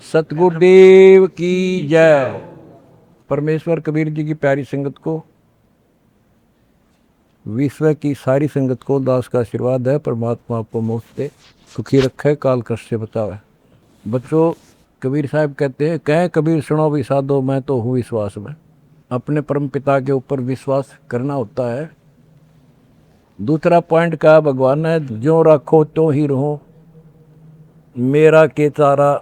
सतगुरुदेव की जय। परमेश्वर कबीर जी की प्यारी संगत को, विश्व की सारी संगत को दास का आशीर्वाद है। परमात्मा आपको मुफ्त से सुखी रखे, काल कष्ट से बचावे। बच्चों, कबीर साहब कहते हैं, कहें कबीर सुनो भी साधो, मैं तो हूँ विश्वास में। अपने परम पिता के ऊपर विश्वास करना होता है। दूसरा पॉइंट कहा भगवान ने, जो रखो तो ही रहो, मेरा के चारा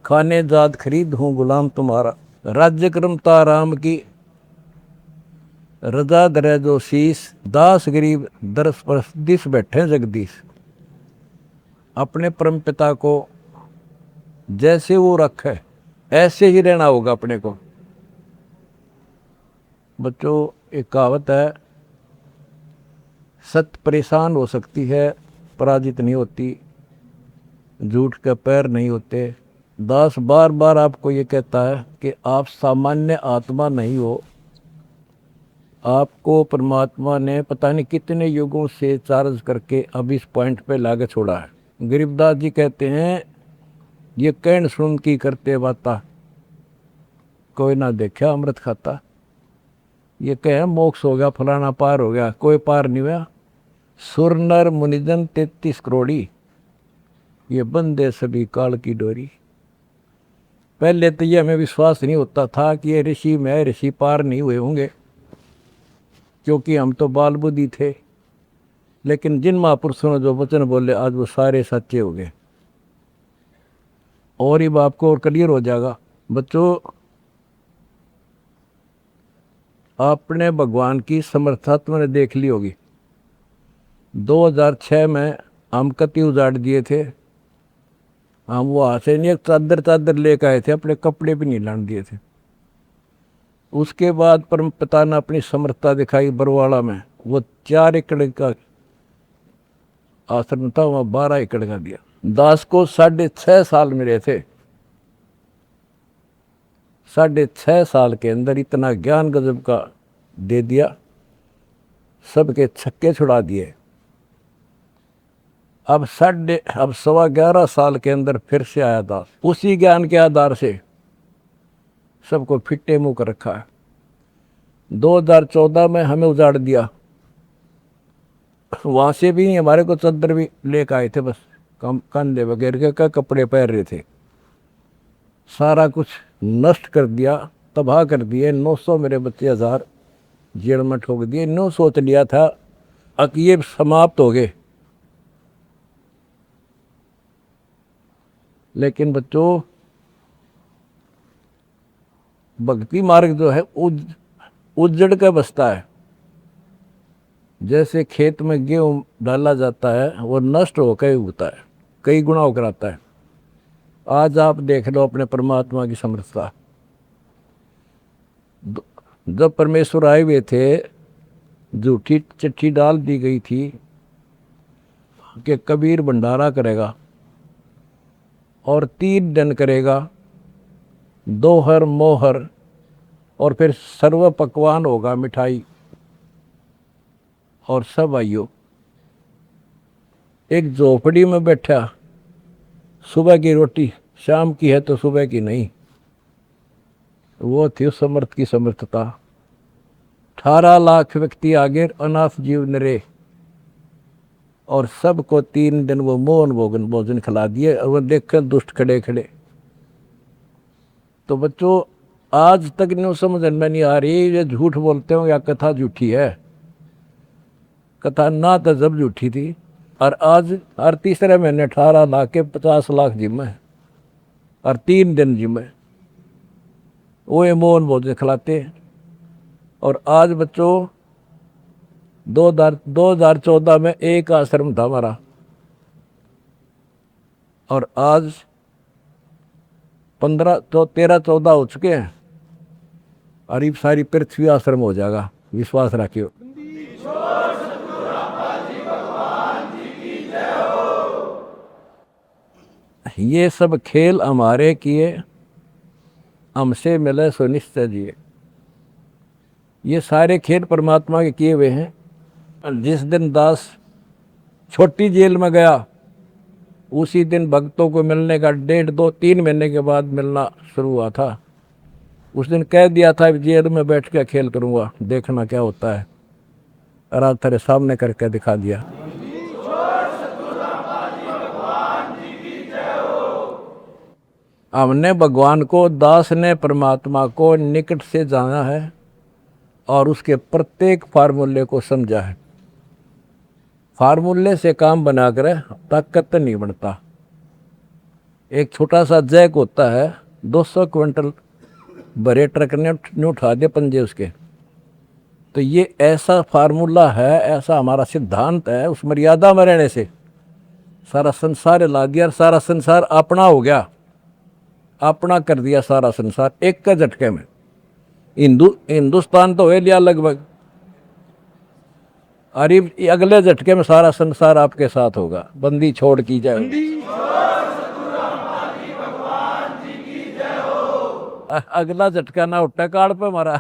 खाने जात खरीद हूँ गुलाम तुम्हारा। राज्य क्रमता राम की रजा दरे जो शीस, दास गरीब दरस पर दिस बैठे जगदीश। अपने परम पिता को जैसे वो रखे ऐसे ही रहना होगा अपने को। बच्चों, एक कहावत है, सत्य परेशान हो सकती है, पराजित नहीं होती, झूठ के पैर नहीं होते। दास बार बार आपको ये कहता है कि आप सामान्य आत्मा नहीं हो। आपको परमात्मा ने पता नहीं कितने युगों से चार्ज करके अब इस पॉइंट पे लाके छोड़ा है। गरीबदास जी कहते हैं, ये कहन सुन की करते बाता, कोई ना देखा अमृत खाता। ये कहे मोक्ष हो गया, फलाना पार हो गया, कोई पार नहीं हुआ। सुर नर मुनिजन 33 करोड़ी, ये बंदे सभी काल की डोरी। पहले तो ये हमें विश्वास नहीं होता था कि ये ऋषि में ऋषि पार नहीं हुए होंगे, क्योंकि हम तो बाल बुद्धि थे। लेकिन जिन महापुरुषों ने जो वचन बोले, आज वो सारे सच्चे हो गए। और ये बाप को और क्लियर हो जाएगा। बच्चों, आपने भगवान की समर्था तुमने देख ली होगी। 2006 में हम कति उजाड़ दिए थे। हम वहाँ से नहीं, एक चादर लेकर आए थे, अपने कपड़े भी नहीं लाने दिए थे। उसके बाद परम पिता ने अपनी समर्थता दिखाई बरवाड़ा में। वो 4 एकड़ का आश्रम था, वहाँ 12 एकड़ का दिया। दास को 6.5 साल मिले थे। 6.5 साल के अंदर इतना ज्ञान गजब का दे दिया, सबके छक्के छुड़ा दिए। अब 11.25 साल के अंदर फिर से आया दास, उसी ज्ञान के आधार से सबको फिट्टे मुंह कर रखा है। 2014 में हमें उजाड़ दिया, वहां से भी हमारे को चद्दर भी लेकर आए थे, बस कंधे वगैरह के कपड़े पहन रहे थे। सारा कुछ नष्ट कर दिया, तबाह कर दिए। 900 मेरे बच्चे 1000 जेल में ठोक दिए। नो सोच लिया था कि ये समाप्त हो गए, लेकिन बच्चों, भक्ति मार्ग जो है उजड़ के बसता है। जैसे खेत में गेहूं डाला जाता है, वो नष्ट होकर उगता है, कई गुना होकर आता है। आज आप देख लो अपने परमात्मा की समर्थता। जब परमेश्वर आए हुए थे, झूठी चिट्ठी डाल दी गई थी कि कबीर भंडारा करेगा और 3 दिन करेगा, दोहर मोहर, और फिर सर्व पकवान होगा, मिठाई और सब आइयो। एक झोपड़ी में बैठा, सुबह की रोटी शाम की है तो सुबह की नहीं। वो थी उस समर्थ की समर्थता। 18 लाख व्यक्ति आगे, अनाथ जीव नरे, और सबको 3 दिन वो मोहन भोजन खिला दिए। और वो देखकर दुष्ट खड़े खड़े। तो बच्चों, आज तक नहीं समझ में नहीं आ रही, ये झूठ बोलते हो या कथा झूठी है। कथा ना तो जब झूठी थी, और आज हर तीसरे महीने 18 लाख के 50 लाख जिम्मे, और 3 दिन जिम्मे वो ये मोहन भोजन खिलाते। और आज बच्चों, 2014 में एक आश्रम था हमारा, और आज 13-14 हो चुके हैं, और ये सारी पृथ्वी आश्रम हो जाएगा। विश्वास रखियो। ये सब खेल हमारे किए, हमसे मिले सो निश्चय जिए। ये सारे खेल परमात्मा के किए हुए हैं। जिस दिन दास छोटी जेल में गया, उसी दिन भक्तों को मिलने का 1.5-2-3 महीने के बाद मिलना शुरू हुआ था। उस दिन कह दिया था जेल में बैठ के खेल करूँगा, देखना क्या होता है, और आज तेरे सामने करके दिखा दिया। हमने भगवान को, दास ने परमात्मा को निकट से जाना है और उसके प्रत्येक फार्मूले को समझा है। फार्मूले से काम बनाकर ताकत नहीं बनता। एक छोटा सा जैक होता है, 200 क्विंटल भरे ट्रक ने उठा दिया पंजे उसके। तो ये ऐसा फार्मूला है, ऐसा हमारा सिद्धांत है। उस मर्यादा में रहने से सारा संसार ला दिया और सारा संसार अपना हो गया, अपना कर दिया सारा संसार एक के झटके में। हिंदुस्तान तो हो लिया लगभग, अरे अगले झटके में सारा संसार आपके साथ होगा। बंदी छोड़ की जाए, अगला झटका ना उठा काड़ पे मारा।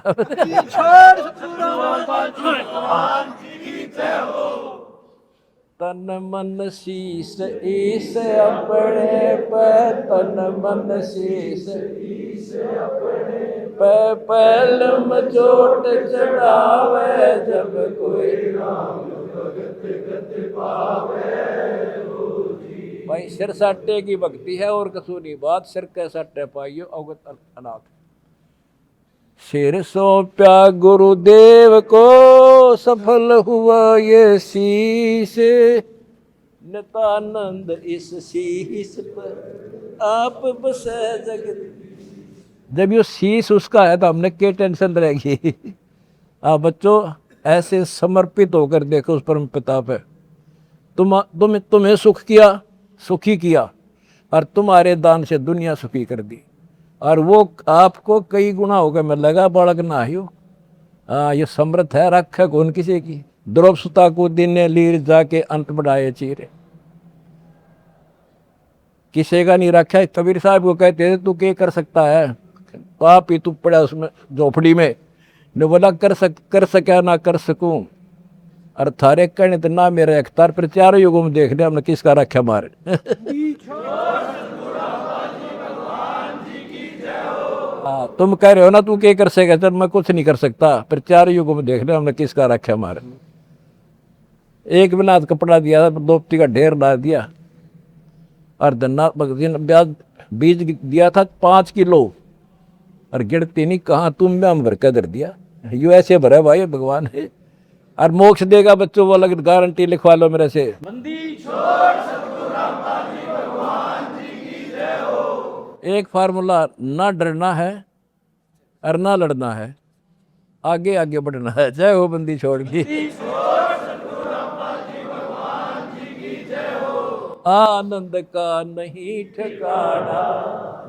तन मन शीस ईस अपने पे, तन मन शीस ईस अपने पे, पहल में चोट चढ़ावे, जब कोई राम भगत गति पावे। भाई सिर साटे की भक्ति है और कसूरी बात, सिर के साटे पाइयो अवगत अनाथ। सिर सौंप्या गुरुदेव को, सफल हुआ ये शीश, नितानंद इस शीश पर आप बसे जगत। जब ये शीश उसका है तो हमने क्या टेंशन रहेगी। आप बच्चों ऐसे समर्पित होकर देखो उस परम पिता पे। तुम्हें सुख किया, सुखी किया, और तुम्हारे दान से दुनिया सुखी कर दी, और वो आपको कई गुना होकर मिलेगा। बालक ना हो, ये समृद्ध है, रख कौन किसी की। द्रौप सुता को दिन ने लीर जाके अंत बढ़ाए चीरे, किसी का नहीं रखा। कबीर साहब को कहते थे तू क्या कर सकता है, पाप ही तू पड़ा उसमें झोपड़ी में। ने बोला कर सका ना कर सकूं, और थारे कहने तो ना मेरा अख्तार, पर चारों युगों में देख लिया हमने किसका रखा मारे। तुम कह रहे हो ना तू क्या कर सकेगा, चल मैं कुछ नहीं कर सकता, पर चारों युगों में देख लिया हमने किसका रखा मारे। एक बिना कपड़ा दिया था, दोपती का ढेर ला दिया, और धन्ना बीज दिया था 5 किलो, और गिरती नहीं कहाँ तुम में हम भर कर धर दिया। यू ऐसे भरा भाई भगवान है, और मोक्ष देगा बच्चों, वो अलग गारंटी लिखवा लो मेरे से। एक फार्मूला, ना डरना है और ना लड़ना है, आगे आगे बढ़ना है। जय हो बंदी छोड़ की। आनंद का नहीं ठिकाना,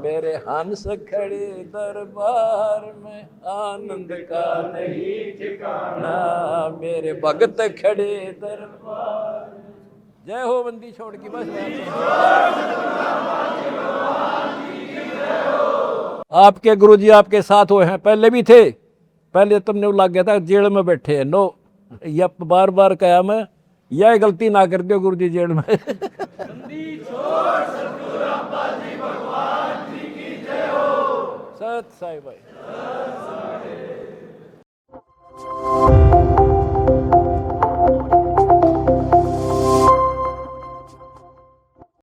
मेरे हंस खड़े दरबार में। आनंद का नहीं ठिकाना, मेरे भगत खड़े दरबार। जय हो बंदी छोड़ की। बस आपके गुरुजी आपके साथ हुए हैं, पहले भी थे। पहले तुमने लग गया था जेल में बैठे हैं। नो, या बार बार कहा मैं, यह गलती ना कर दो गुरुजी जेल में। सत साई भाई।